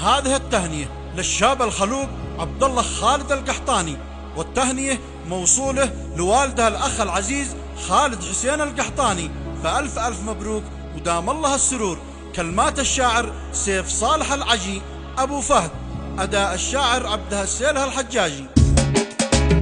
هذه التهنئة للشاب الخلوق عبد الله خالد القحطاني، والتهنئة موصولة لوالده الأخ العزيز خالد حسين القحطاني، فألف ألف مبروك ودام الله السرور. كلمات الشاعر سيف صالح العجي أبو فهد، أداء الشاعر عبد السيله الحجاجي.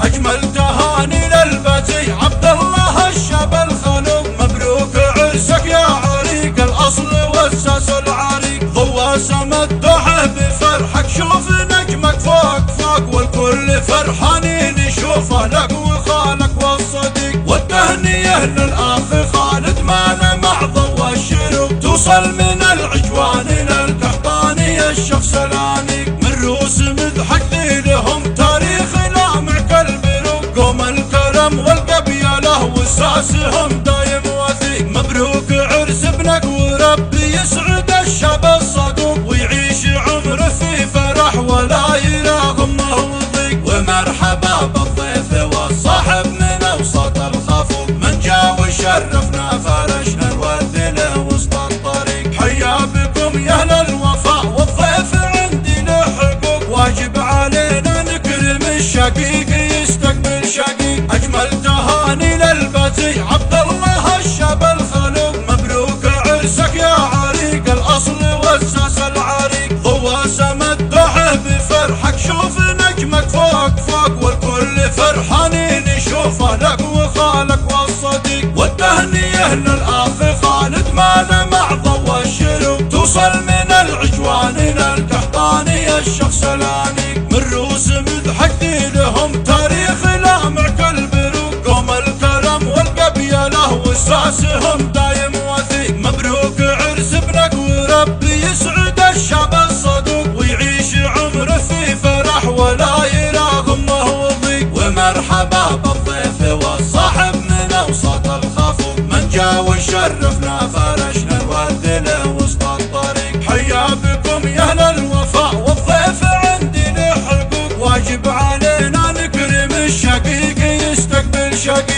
أجمل تهاني للبزي عبد الله الشاب الخلوق، مبروك عرسك يا عريق الأصل والساس العريق، ضوى سما الضحى بفرحك شوف نجمك فوق فوق، والكل فرحانين يشوفه لك وخالك والصديق. والتهنية للأخ خالد معنا مع ضوى الشروق، توصل من العجوان للقحطاني الشخص الأنيق، من روس مضحك لهم تاريخ لامع كالبروق، قوم الكرم والقبيله وساسهم دايم وثيق. مبروك عرس ابنك وربي يسعد الشاب الصدوق، ويعيش عمره في فرح ولا يرى غمه وضيق. ومرحبا بالضيف والصاحب من اوسط الخفوق، من جا وشرفنا فرشنا الورد له وسط الطريق. حيا بكم يا اهل الوفاء والضيف عندي له حقوق، واجب علينا نكرم الشقيق يستقبل شقيق. اجمل تهاني للبزي عبد الله الشاب الخلوق، مبروك عرسك يا عريق الأصل والساس العريق، ضوى سما الضحى بفرحك شوف نجمك فوق فوق، والكل فرحانين يشوفه لك وخالك والصديق. والتهنية للأخ خالد معنا مع ضوى الشروق، توصل من العجوان للقحطاني الشخص الأنيق، من روس مضحك لهم تاريخ لامع كالبروق، قوم الكرم والقبيله وساسهم دايم وثيق. مبروك عرس ابنك وربي يسعد الشاب الصدوق، ويعيش عمره في فرح ولا يرى غمه وضيق. ومرحبا بالضيف والصاحب من اوسط الخفوق، من جا وشرفنا فرشنا الورد له وسط الطريق. حيا بكم يا اهل الوفاء والضيف عندي له حقوق، واجب علينا نكرم الشقيق يستقبل شقيق.